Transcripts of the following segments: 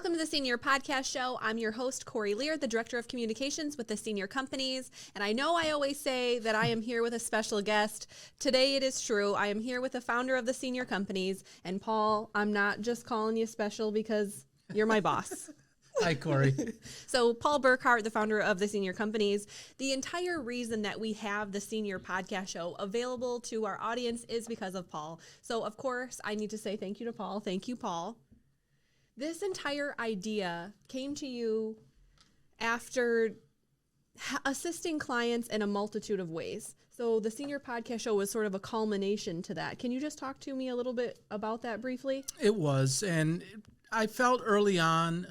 Welcome to the Senior Podcast Show. I'm your host, Corey Lear, the Director of Communications with the Senior Companies. And I know I always say that I am here with a special guest. Today it is true. I am here with the founder of the Senior Companies. And Paul, I'm not just calling you special because you're my boss. Hi, Corey. So Paul Burkhardt, the founder of the Senior Companies, the entire reason that we have the Senior Podcast Show available to our audience is because of Paul. So, of course, I need to say thank you to Paul. Thank you, Paul. This entire idea came to you after assisting clients in a multitude of ways. So the Senior Podcast Show was sort of a culmination to that. Can you just talk to me a little bit about that briefly? It was, and I felt early on,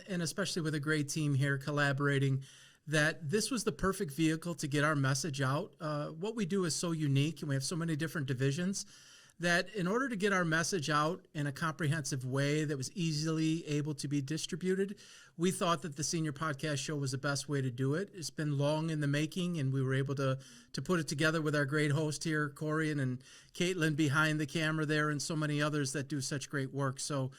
and especially with a great team here collaborating, that this was the perfect vehicle to get our message out. What we do is so unique, and we have so many different divisions, that in order to get our message out in a comprehensive way that was easily able to be distributed, we thought that the Senior Podcast Show was the best way to do it. It's been long in the making, and we were able to put it together with our great host here, Corey, and Caitlin behind the camera there, and so many others that do such great work. So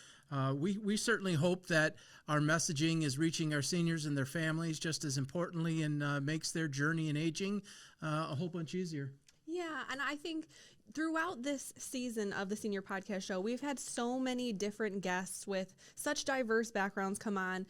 we certainly hope that our messaging is reaching our seniors and their families just as importantly, and makes their journey in aging a whole bunch easier. Yeah, and I think throughout this season of the Senior Podcast Show, we've had so many different guests with such diverse backgrounds come on.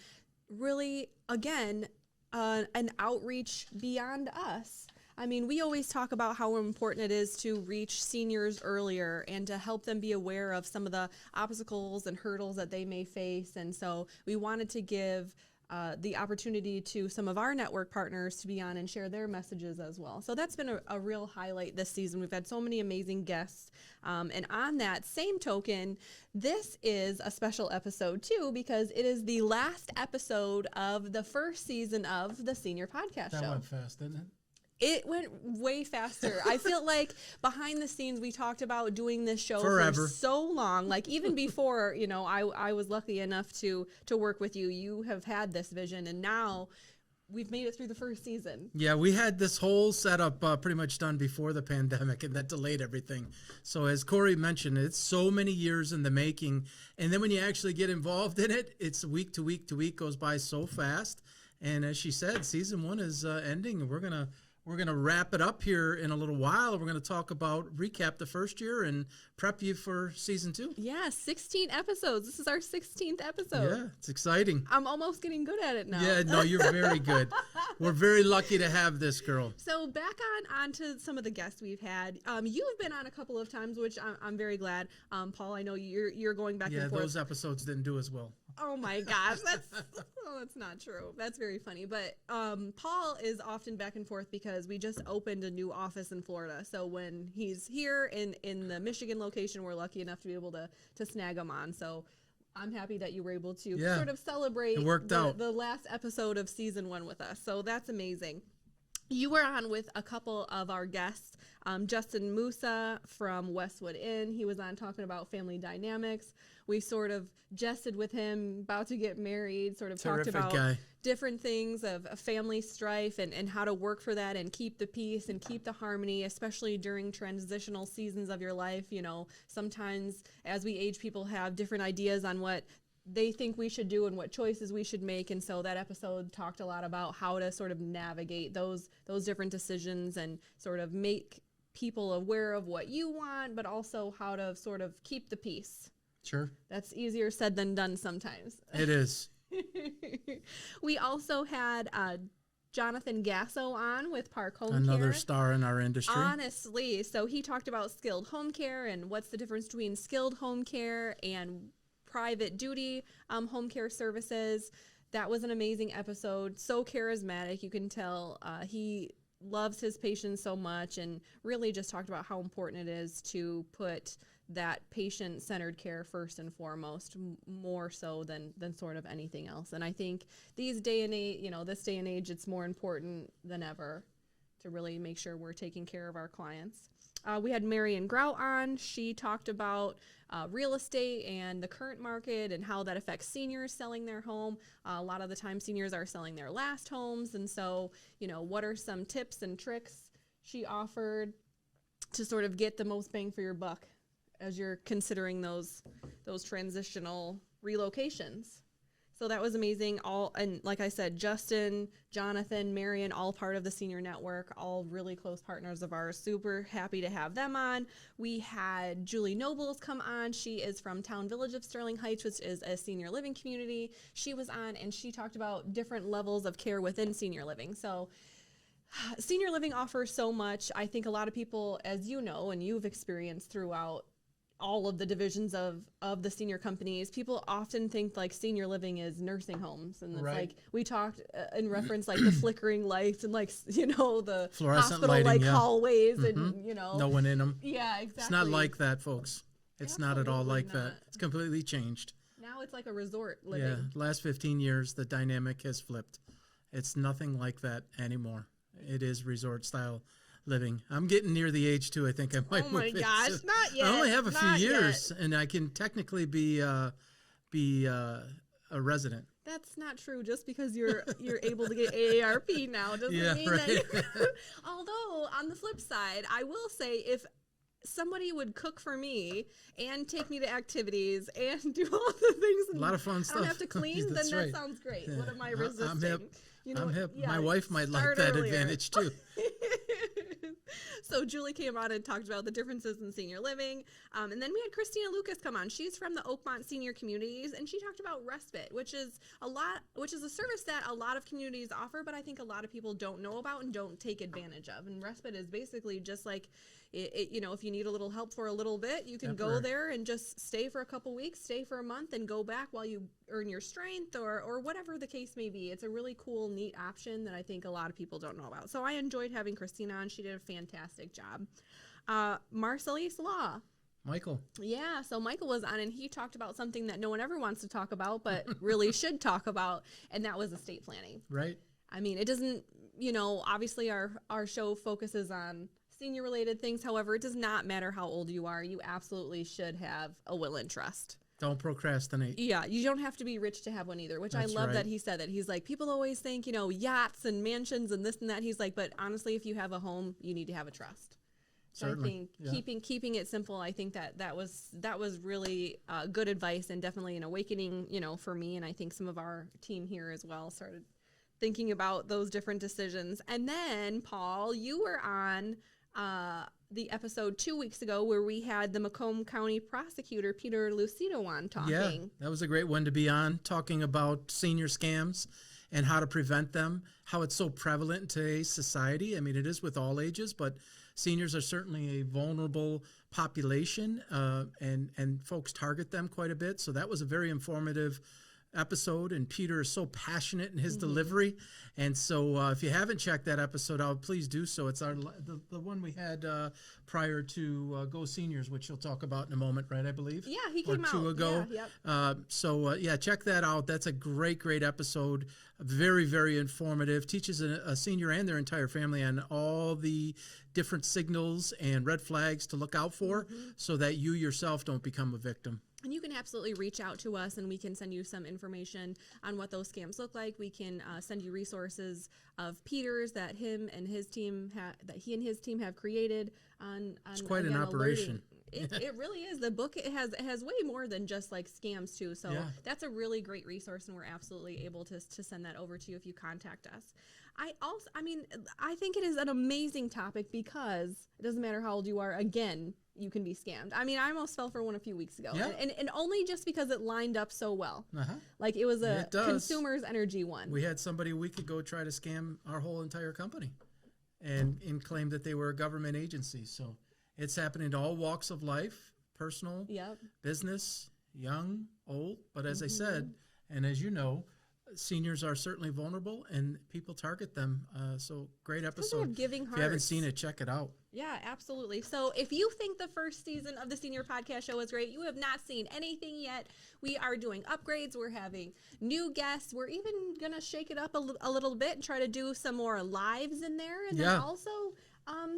Really, again, an outreach beyond us. I mean, we always talk about how important it is to reach seniors earlier and to help them be aware of some of the obstacles and hurdles that they may face. And so we wanted to give the opportunity to some of our network partners to be on and share their messages as well. So that's been a real highlight this season. We've had so many amazing guests. And on that same token, this is a special episode too, because it is the last episode of the first season of the Senior Podcast Show. That went fast, didn't it? It went way faster. I feel like behind the scenes, we talked about doing this show Forever. for so long. Like even before, I was lucky enough to work with you. You have had this vision, and now we've made it through the first season. Yeah, we had this whole setup pretty much done before the pandemic, and that delayed everything. So as Corey mentioned, it's so many years in the making. And then when you actually get involved in it, it's week to week to week goes by so fast. And as she said, season 1 is ending, and we're going to wrap it up here in a little while. We're going to recap the first year and prep you for season 2. Yeah, 16 episodes. This is our 16th episode. Yeah, it's exciting. I'm almost getting good at it now. Yeah, no, you're very good. We're very lucky to have this girl. So back on to some of the guests we've had. You've been on a couple of times, which I'm very glad. Paul, I know you're going back and forth. Yeah, those episodes didn't do as well. Oh my gosh, that's not true. That's very funny. But Paul is often back and forth because we just opened a new office in Florida. So when he's here in the Michigan location, we're lucky enough to be able to snag him on. So I'm happy that you were able to sort of celebrate the last episode of season 1 with us. So that's amazing. You were on with a couple of our guests, Justin Musa from Westwood Inn. He was on talking about family dynamics. We sort of jested with him, about to get married, sort of Terrific talked about guy. Different things of family strife and how to work for that and keep the peace and keep the harmony, especially during transitional seasons of your life. Sometimes as we age, people have different ideas on what they think we should do and what choices we should make. And so that episode talked a lot about how to sort of navigate those different decisions and sort of make people aware of what you want, but also how to sort of keep the peace. Sure. That's easier said than done sometimes. It is. We also had Jonathan Gasso on with Park Home Care. Another star in our industry. Honestly. So he talked about skilled home care and what's the difference between skilled home care and private duty home care services. That was an amazing episode. So charismatic. You can tell he loves his patients so much, and really just talked about how important it is to put that patient-centered care first and foremost, more so than sort of anything else. And I think this day and age, it's more important than ever to really make sure we're taking care of our clients. We had Marian Grout on. She talked about real estate and the current market and how that affects seniors selling their home. A lot of the time seniors are selling their last homes. And so, what are some tips and tricks she offered to sort of get the most bang for your buck as you're considering those transitional relocations. So that was amazing. And like I said, Justin, Jonathan, Marion, all part of the senior network, all really close partners of ours. Super happy to have them on. We had Julie Nobles come on. She is from Town Village of Sterling Heights, which is a senior living community. She was on and she talked about different levels of care within senior living. So senior living offers so much. I think a lot of people, as you know, and you've experienced throughout all of the divisions of the senior companies, people often think like senior living is nursing homes. And it's like, we talked in reference like the flickering lights and like, the fluorescent hospital lighting, hallways and, no one in them. Yeah, exactly. It's not like that, folks. It's not at all like that. It's completely changed. Now it's like a resort living. Yeah, last 15 years, the dynamic has flipped. It's nothing like that anymore. It is resort style living. I'm getting near the age too. I think I might. Oh my gosh, not yet. I only have a few years, yet. And I can technically be a resident. That's not true. Just because you're able to get AARP now doesn't mean that. Although on the flip side, I will say if somebody would cook for me and take me to activities and do all the things, and a lot of fun stuff. I don't have to clean. Then that sounds great. Yeah. What am I resisting? I'm hip. I'm hip. Yeah, my wife might like that advantage too. So Julie came on and talked about the differences in senior living. And then we had Christina Lucas come on. She's from the Oakmont Senior Communities, and she talked about respite, which is a service that a lot of communities offer, but I think a lot of people don't know about and don't take advantage of. And respite is basically just like, if you need a little help for a little bit, you can go there and just stay for a couple weeks, stay for a month, and go back while you earn your strength or whatever the case may be. It's a really cool, neat option that I think a lot of people don't know about. So I enjoyed having Christina on. She did a fantastic job. Marcellus Law. Michael. Yeah, so Michael was on, and he talked about something that no one ever wants to talk about, but really should talk about, and that was estate planning. Right. I mean, it doesn't, obviously our show focuses on senior-related things. However, it does not matter how old you are. You absolutely should have a will and trust. Don't procrastinate. Yeah, you don't have to be rich to have one either, which That's I love right. that he said that. He's like, people always think, yachts and mansions and this and that. He's like, but honestly, if you have a home, you need to have a trust. Certainly. So I think keeping it simple, I think that was really good advice and definitely an awakening, for me. And I think some of our team here as well started thinking about those different decisions. And then, Paul, you were on the episode 2 weeks ago where we had the Macomb County prosecutor, Peter Lucido, on talking. Yeah, that was a great one to be on, talking about senior scams and how to prevent them, how it's so prevalent in today's society. I mean, it is with all ages, but seniors are certainly a vulnerable population, and folks target them quite a bit. So that was a very informative episode, and Peter is so passionate in his delivery. And so if you haven't checked that episode out, please do so. It's the one we had prior to Go Seniors, which you'll talk about in a moment, right, I believe? Yeah, he came out. 2 ago. Yeah, yep. Check that out. That's a great episode. Very, very informative. Teaches a senior and their entire family on all the different signals and red flags to look out for so that you yourself don't become a victim. And you can absolutely reach out to us, and we can send you some information on what those scams look like. We can send you resources of Peter's that he and his team have created on it's quite an operation. It really is. The book it has way more than just like scams too. So that's a really great resource, and we're absolutely able to send that over to you if you contact us. I think it is an amazing topic because it doesn't matter how old you are. Again, you can be scammed. I mean, I almost fell for one a few weeks ago, and only just because it lined up so well. Like it was a consumer's energy one. We had somebody a week ago try to scam our whole entire company, and claim that they were a government agency. So it's happening to all walks of life, personal, business, young, old. But as I said, and as you know, seniors are certainly vulnerable, and people target them. So great episode. Giving hearts. If you haven't seen it, check it out. Yeah, absolutely. So if you think the first season of the Senior Podcast Show is great, you have not seen anything yet. We are doing upgrades. We're having new guests. We're even going to shake it up a little bit and try to do some more lives in there. And then also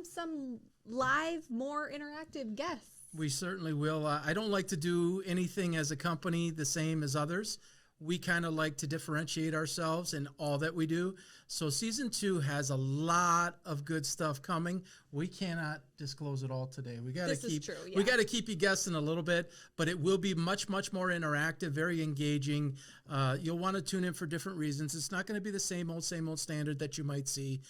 some live, more interactive guests. We certainly will. I don't like to do anything as a company the same as others. we kind of like to differentiate ourselves in all that we do. So season 2 has a lot of good stuff coming. We cannot disclose it all today. We got to keep true, yeah. we got to keep you guessing a little bit, but it will be much more interactive, very engaging. You'll want to tune in for different reasons. It's not going to be the same old standard that you might see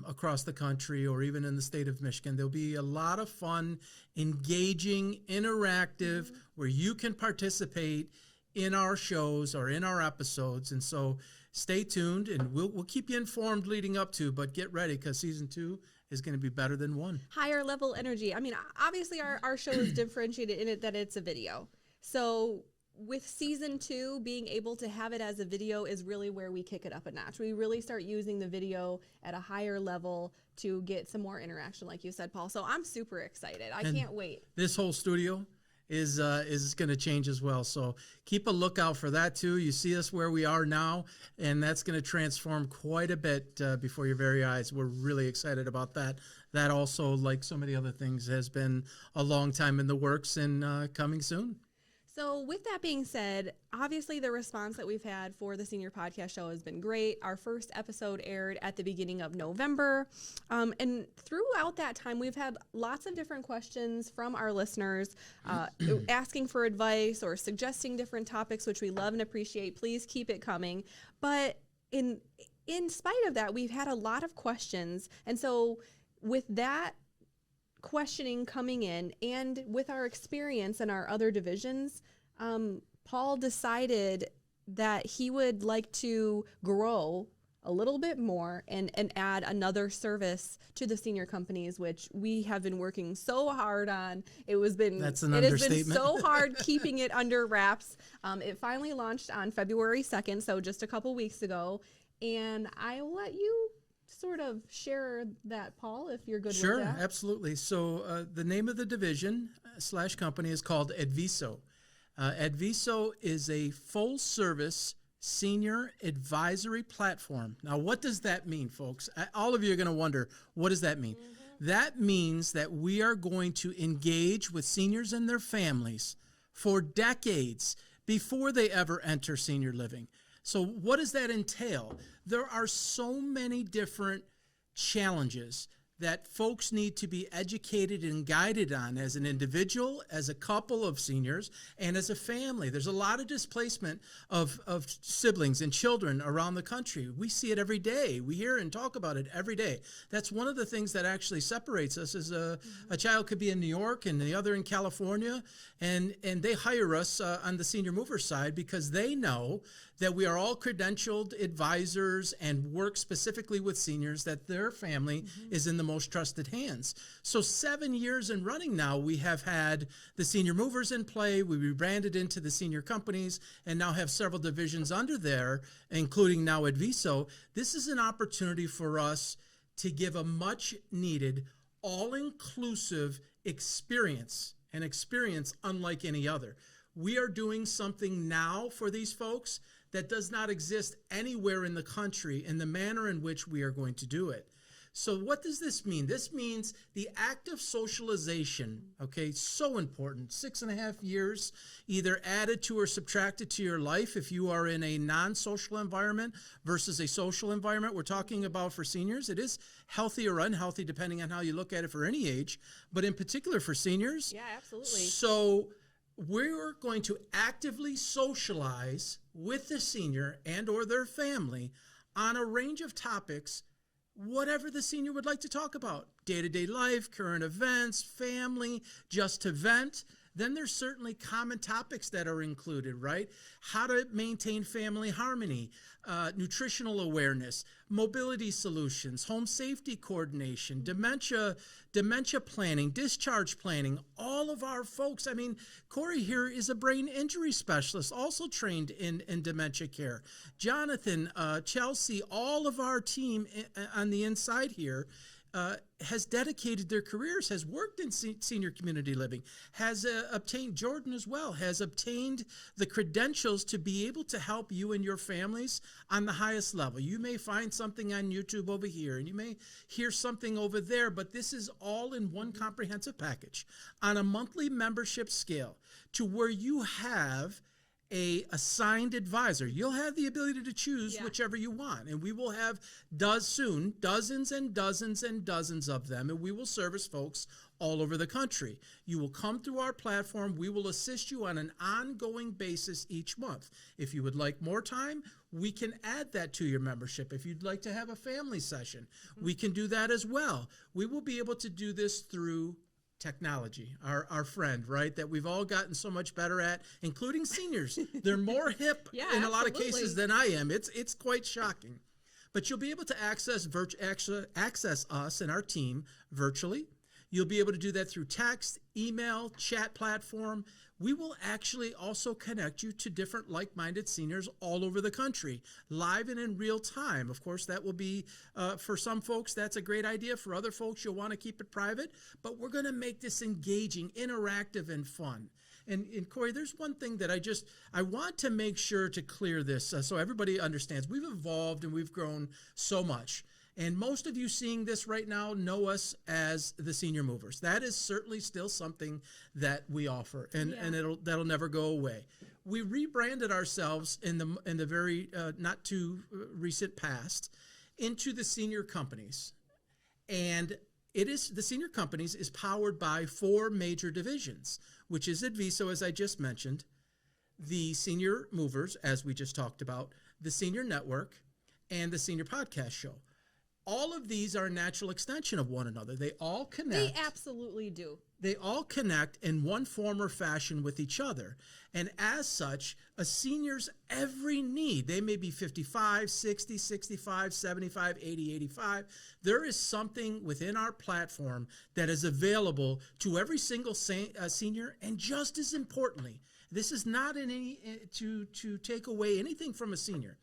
across the country or even in the state of Michigan. There'll be a lot of fun, engaging, interactive, where you can participate in our shows or in our episodes. And so stay tuned, and we'll keep you informed leading up to, but get ready, because season 2 is going to be better than 1. Higher level energy. I mean, obviously our show is differentiated in it that it's a video. So with season 2, being able to have it as a video is really where we kick it up a notch. We really start using the video at a higher level to get some more interaction, like you said, Paul. So I'm super excited. I can't wait. This whole studio is going to change as well. So keep a lookout for that too. You see us where we are now, and that's going to transform quite a bit before your very eyes. We're really excited about that. That also, like so many other things, has been a long time in the works and coming soon. So with that being said, obviously the response that we've had for the Senior Podcast Show has been great. Our first episode aired at the beginning of November. And throughout that time, we've had lots of different questions from our listeners asking for advice or suggesting different topics, which we love and appreciate. Please keep it coming. But in spite of that, we've had a lot of questions. And so with that questioning coming in, and with our experience in our other divisions, Paul decided that he would like to grow a little bit more and add another service to the senior companies, which we have been working so hard on. That's an it has understatement. been so hard keeping it under wraps. It finally launched on February 2nd, so just a couple weeks ago. And I'll let you sort of share that, Paul, if you're good with that. Sure, absolutely. So the name of the division / company is called Adveeso. Adveeso is a full-service senior advisory platform. Now, what does that mean, folks? All of you are going to wonder, what does that mean? That means that we are going to engage with seniors and their families for decades before they ever enter senior living. So what does that entail? There are so many different challenges that folks need to be educated and guided on as an individual, as a couple of seniors, and as a family. There's a lot of displacement of siblings and children around the country. We see it every day. We hear and talk about it every day. That's one of the things that actually separates us. Is a child could be in New York and the other in California, and they hire us on the senior mover side because they know that we are all credentialed advisors and work specifically with seniors, that their family is in the most trusted hands. So 7 years in running now, we have had the senior movers in play. We rebranded into the senior companies and now have several divisions under there, including now Adveeso. This is an opportunity for us to give a much needed, all-inclusive experience, an experience unlike any other. We are doing something now for these folks that does not exist anywhere in the country in the manner in which we are going to do it. So what does this mean? This means the act of socialization, okay, so important. 6.5 years, either added to or subtracted to your life if you are in a non-social environment versus a social environment. We're talking about for seniors. It is healthy or unhealthy depending on how you look at it for any age, but in particular for seniors. Yeah, absolutely. So we're going to actively socialize with the senior and or their family on a range of topics, whatever the senior would like to talk about. Day-to-day life, current events, family, just to vent. Then there's certainly common topics that are included, right? How to maintain family harmony, nutritional awareness, mobility solutions, home safety coordination, dementia planning, discharge planning. All of our folks, I mean, Corey here is a brain injury specialist, also trained in dementia care. Jonathan, Chelsea, all of our team on the inside here has dedicated their careers, has worked in senior community living, has obtained, Jordan as well, has obtained the credentials to be able to help you and your families on the highest level. You may find something on YouTube over here, and you may hear something over there, but this is all in one comprehensive package on a monthly membership scale to where you have a assigned advisor. You'll have the ability to choose whichever you want, and we will have dozens and dozens and dozens of them, and we will service folks all over the country. You will come through our platform. We will assist you on an ongoing basis each month. If you would like more time, we can add that to your membership. If you'd like to have a family session, we can do that as well. We will be able to do this through technology, our friend, right, that we've all gotten so much better at, including seniors. They're more hip in a lot of cases than I am. It's quite shocking. But you'll be able to access us and our team virtually. You'll be able to do that through text, email, chat platform. We will actually also connect you to different like-minded seniors all over the country, live and in real time. Of course, that will be, for some folks, that's a great idea. For other folks, you'll want to keep it private. But we're going to make this engaging, interactive, and fun. And Corey, there's one thing that I want to make sure to clear this so everybody understands. We've evolved and we've grown so much. And most of you seeing this right now know us as the Senior Movers. That is certainly still something that we offer, and that'll never go away. We rebranded ourselves in the very not too recent past into the Senior Companies, and the Senior Companies is powered by 4 major divisions, which is Adveeso, as I just mentioned, the Senior Movers, as we just talked about, the Senior Network, and the Senior Podcast Show. All of these are a natural extension of one another. They all connect. They absolutely do. They all connect in one form or fashion with each other. And as such, a senior's every need, they may be 55, 60, 65, 75, 80, 85. There is something within our platform that is available to every single senior. And just as importantly, this is not to take away anything from a senior.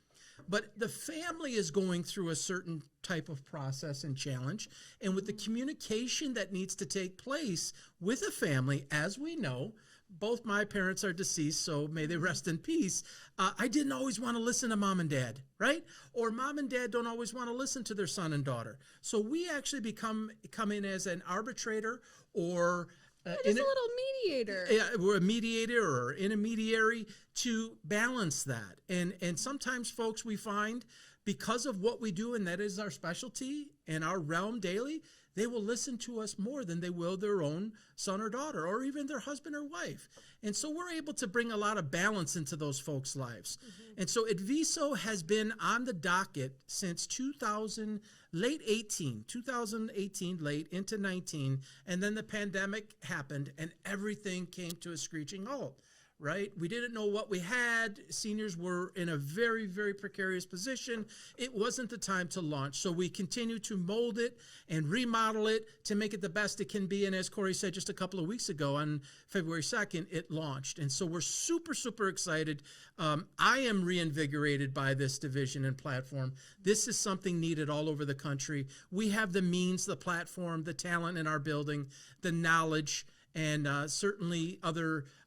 But the family is going through a certain type of process and challenge. And with the communication that needs to take place with a family, as we know, both my parents are deceased, so may they rest in peace. I didn't always want to listen to mom and dad, right? Or mom and dad don't always want to listen to their son and daughter. So we actually come in as an arbitrator or just a little mediator. Yeah, we're a mediator or intermediary to balance that. And sometimes, folks, we find because of what we do, and that is our specialty and our realm daily, they will listen to us more than they will their own son or daughter or even their husband or wife. And so we're able to bring a lot of balance into those folks' lives. Mm-hmm. And so Adveeso has been on the docket since 2018 late into 19, and then the pandemic happened and everything came to a screeching halt. Right? We didn't know what we had. Seniors were in a very, very precarious position. It wasn't the time to launch. So we continue to mold it and remodel it to make it the best it can be. And as Corey said just a couple of weeks ago, on February 2nd, it launched. And so we're super, super excited. I am reinvigorated by this division and platform. This is something needed all over the country. We have the means, the platform, the talent in our building, the knowledge, and certainly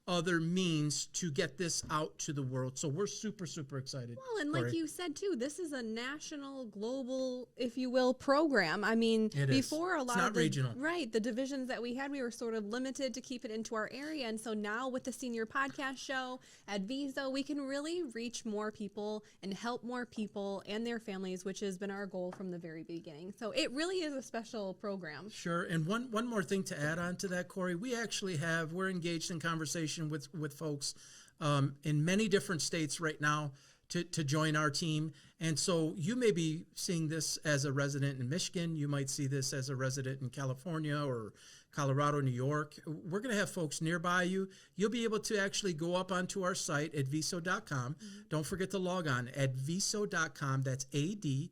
other means to get this out to the world. So we're super, super excited. Well, and like you said, too, this is a national, global, if you will, program. I mean, before a lot of regional. Right, the divisions that we had, we were sort of limited to keep it into our area. And so now with the Senior Podcast Show, Adveeso, we can really reach more people and help more people and their families, which has been our goal from the very beginning. So it really is a special program. Sure. And one more thing to add on to that, Corey, we're engaged in conversation with folks in many different states right now to join our team. And so you may be seeing this as a resident in Michigan. You might see this as a resident in California or Colorado, New York. We're going to have folks nearby you. You'll be able to actually go up onto our site, adveeso.com. Mm-hmm. Don't forget to log on, adveeso.com. That's ADVEESO.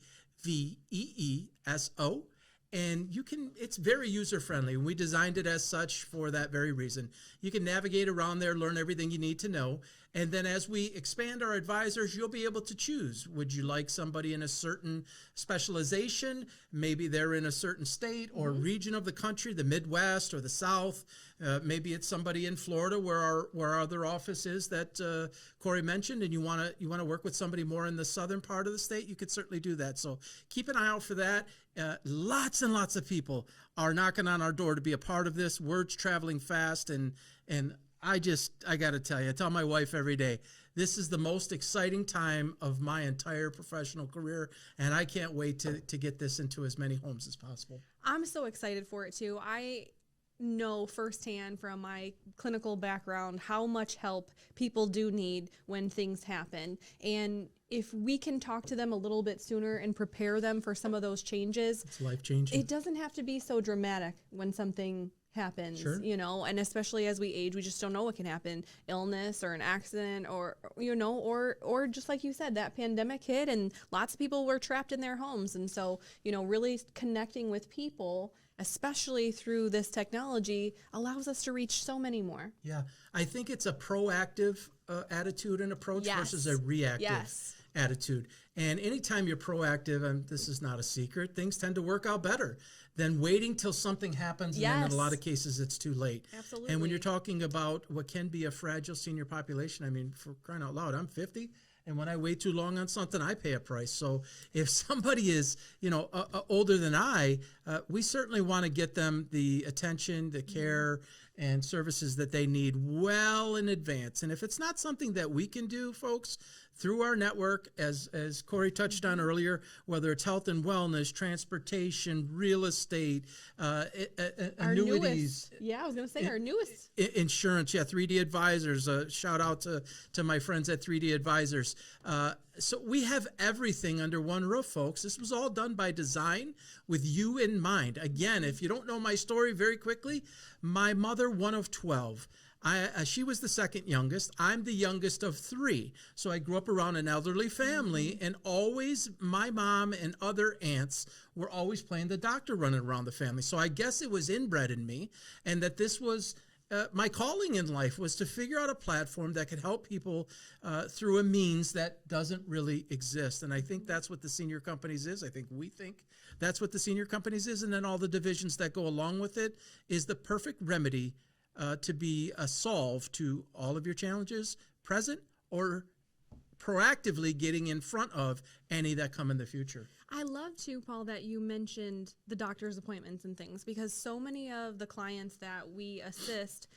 And it's very user-friendly. We designed it as such for that very reason. You can navigate around there, learn everything you need to know. And then as we expand our advisors, you'll be able to choose. Would you like somebody in a certain specialization? Maybe they're in a certain state or region of the country, the Midwest or the South. Maybe it's somebody in Florida where our other office is that Corey mentioned, and you want to work with somebody more in the southern part of the state. You could certainly do that. So keep an eye out for that. Lots and lots of people are knocking on our door to be a part of this. Word's traveling fast, and I got to tell you, I tell my wife every day, This is the most exciting time of my entire professional career, and I can't wait to get this into as many homes as possible. I'm so excited for it too. I know firsthand from my clinical background how much help people do need when things happen. And if we can talk to them a little bit sooner and prepare them for some of those changes, it's life-changing. It doesn't have to be so dramatic when something happens, Sure. you know, and especially as we age, we just don't know what can happen. Illness or an accident or, you know, or just like you said, that pandemic hit and lots of people were trapped in their homes. And so, you know, really connecting with people, especially through this technology, allows us to reach so many more. Yeah. I think it's a proactive attitude and approach Yes. versus a reactive Yes. attitude. And anytime you're proactive, and this is not a secret, things tend to work out better than waiting till something happens. And then in a Yes. lot of cases, it's too late. Absolutely. And when you're talking about what can be a fragile senior population, I mean, for crying out loud, I'm 50. And when I wait too long on something, I pay a price. So if somebody is, you know, older than I, we certainly want to get them the attention, the care, and services that they need well in advance. And if it's not something that we can do, folks, through our network, as Corey touched on earlier, whether it's health and wellness, transportation, real estate, Our annuities, newest, I was going to say our newest. insurance, 3D Advisors. Shout out to my friends at 3D Advisors. So we have everything under one roof, folks. This was all done by design with you in mind. Again, if you don't know my story very quickly, my mother, one of 12. She was the second youngest. I'm the youngest of 3. So I grew up around an elderly family, and always my mom and other aunts were always playing the doctor running around the family. So I guess it was inbred in me, and that this was my calling in life, was to figure out a platform that could help people through a means that doesn't really exist. And I think that's what the Senior Companies is. I think we think that's what the Senior Companies is. And then all the divisions that go along with it is the perfect remedy to be a solve to all of your challenges, present or proactively getting in front of any that come in the future. I love too, Paul, that you mentioned the doctor's appointments and things, because so many of the clients that we assist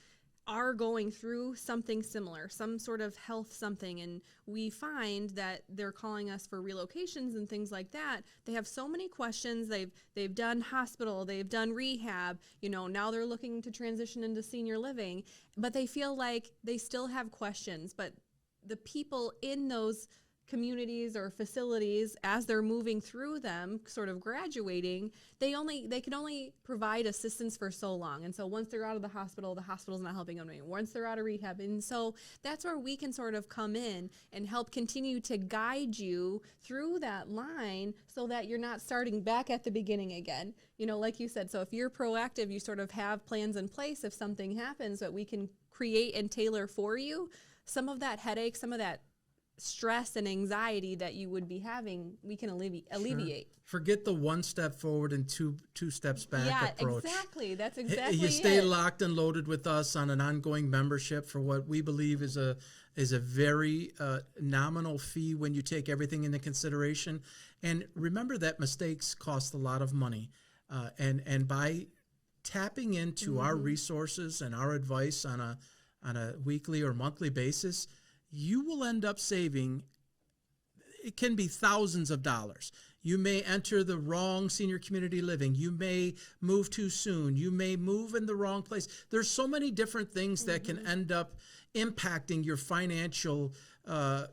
are going through something similar, some sort of health something, and we find that they're calling us for relocations and things like that. They have so many questions. They've done hospital, they've done rehab, you know, now they're looking to transition into senior living, but they feel like they still have questions. But the people in those communities or facilities, as they're moving through them, sort of graduating, they can only provide assistance for so long. And so once they're out of the hospital's not helping them anymore. Once they're out of rehab, and so that's where we can sort of come in and help continue to guide you through that line, so that you're not starting back at the beginning again. You know, like you said, so if you're proactive, you sort of have plans in place if something happens that we can create and tailor for you. Some of that headache, some of that stress and anxiety that you would be having, we can alleviate. Sure. Forget the one step forward and two steps back approach. Exactly. That's exactly You stay it. locked and loaded with us on an ongoing membership for what we believe is a very nominal fee when you take everything into consideration. And remember that mistakes cost a lot of money. And by tapping into our resources and our advice on a weekly or monthly basis, you will end up saving, it can be thousands of dollars. You may enter the wrong senior community living. You may move too soon. You may move in the wrong place. There's so many different things that can end up impacting your financial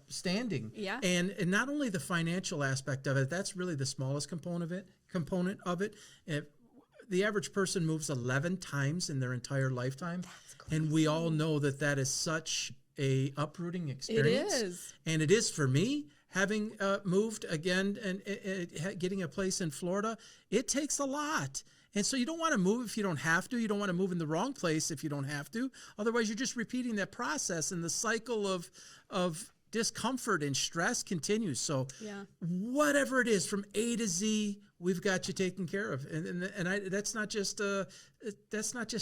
standing. Yeah. And not only the financial aspect of it, that's really the smallest component of it. The average person moves 11 times in their entire lifetime. That's crazy. And we all know that is such a uprooting experience. It is. And it is for me, having moved again and getting a place in Florida. It takes a lot. And so you don't want to move if you don't have to. You don't want to move in the wrong place if you don't have to. Otherwise, you're just repeating that process, and the cycle of discomfort and stress continues. So whatever it is, from A to Z, we've got you taken care of. That's not just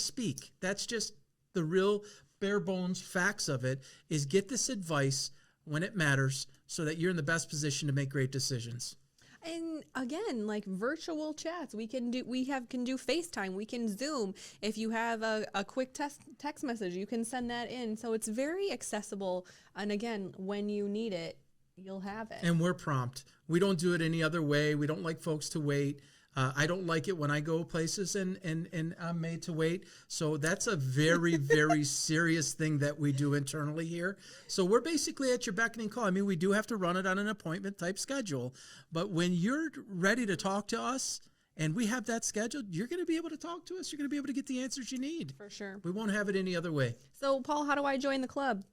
speak. That's just the real bare bones facts of it, is get this advice when it matters so that you're in the best position to make great decisions. And again, like virtual chats, we can do FaceTime, we can Zoom. If you have a quick text message, you can send that in. So it's very accessible. And again, when you need it, you'll have it. And we're prompt. We don't do it any other way. We don't like folks to wait. I don't like it when I go places and I'm made to wait. So that's a very, very serious thing that we do internally here. So we're basically at your beckoning call. I mean, we do have to run it on an appointment type schedule. But when you're ready to talk to us and we have that scheduled, you're going to be able to talk to us. You're going to be able to get the answers you need. For sure. We won't have it any other way. So, Paul, how do I join the club?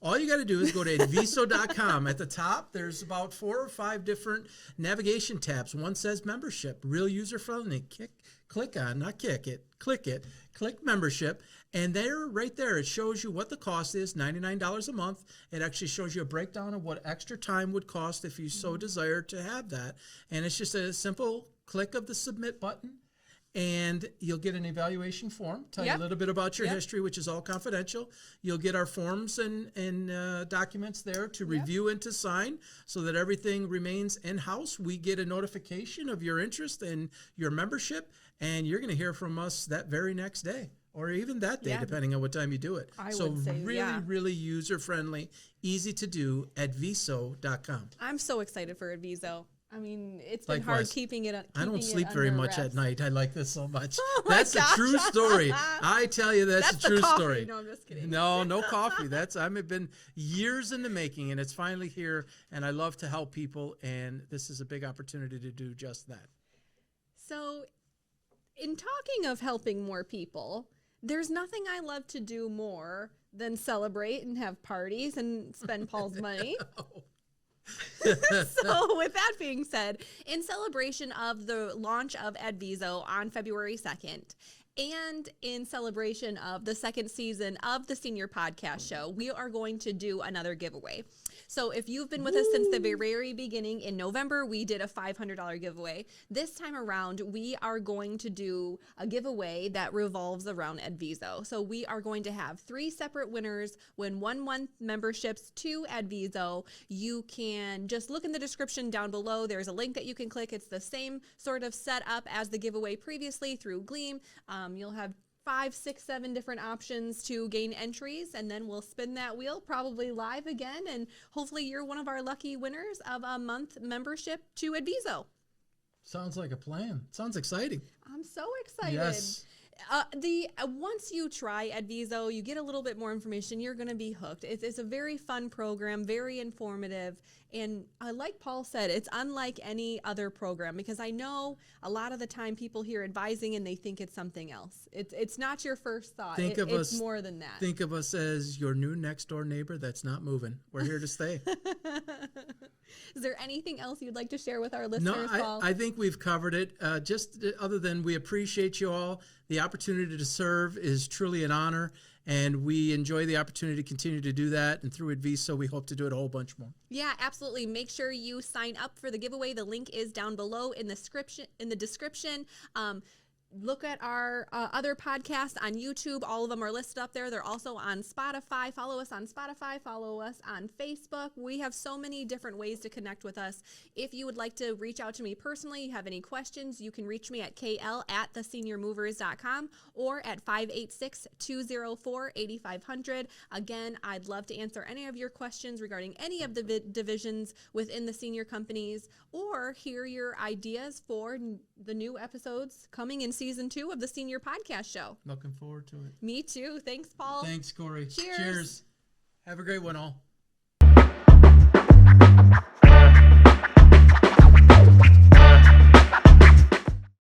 All you got to do is go to adveeso.com. At the top, there's about 4 or 5 different navigation tabs. One says membership, real user-friendly. Click membership. And there, right there, it shows you what the cost is, $99 a month. It actually shows you a breakdown of what extra time would cost if you so desire to have that. And it's just a simple click of the submit button. And you'll get an evaluation form, tell you a little bit about your history, which is all confidential. You'll get our forms and documents there to review and to sign so that everything remains in-house. We get a notification of your interest and your membership, and you're going to hear from us that very next day or even that day, depending on what time you do it. I would say, really user-friendly, easy to do, adveeso.com. I'm so excited for Adveeso. I mean, it's been Likewise. hard keeping it. I don't sleep very much at night. I like this so much. Oh that's a true story. I tell you, that's a true coffee. story. No, I'm just kidding. No coffee. I've been years in the making, and it's finally here. And I love to help people, and this is a big opportunity to do just that. So, in talking of helping more people, there's nothing I love to do more than celebrate and have parties and spend Paul's money. So with that being said, in celebration of the launch of Adveeso on February 2nd, and in celebration of the second season of the Senior Podcast Show, we are going to do another giveaway. So if you've been with us since the very beginning, in November, we did a $500 giveaway. This time around, we are going to do a giveaway that revolves around Adveeso. So we are going to have 3 separate winners win 1-month memberships to Adveeso. You can just look in the description down below. There's a link that you can click. It's the same sort of setup as the giveaway previously through Gleam. You'll have 5, 6, 7 different options to gain entries, and then we'll spin that wheel probably live again, and hopefully you're one of our lucky winners of a month membership to Adveeso. Sounds like a plan. Sounds exciting. I'm so excited. Yes. Once you try Adveeso, you get a little bit more information, you're going to be hooked. It's a very fun program, very informative, and like Paul said, it's unlike any other program, because I know a lot of the time people hear advising and they think it's something else. It's not your first thought. It's more than that. Think of us as your new next door neighbor that's not moving. We're here to stay. Is there anything else you'd like to share with our listeners, Paul? I think we've covered it. Just other than we appreciate you all. The opportunity to serve is truly an honor, and we enjoy the opportunity to continue to do that. And through Adveeso, we hope to do it a whole bunch more. Yeah, absolutely. Make sure you sign up for the giveaway. The link is down below in the description. Look at our other podcasts on YouTube. All of them are listed up there. They're also on Spotify. Follow us on Spotify. Follow us on Facebook. We have so many different ways to connect with us. If you would like to reach out to me personally, you have any questions, you can reach me at kl@theseniormovers.com or at 586-204-8500. Again, I'd love to answer any of your questions regarding any of the divisions within the senior companies, or hear your ideas for the new episodes coming in season 2 of the Senior Podcast Show. Looking forward to it. Me too. Thanks, Paul. Thanks, Corey. Cheers. Have a great one, all.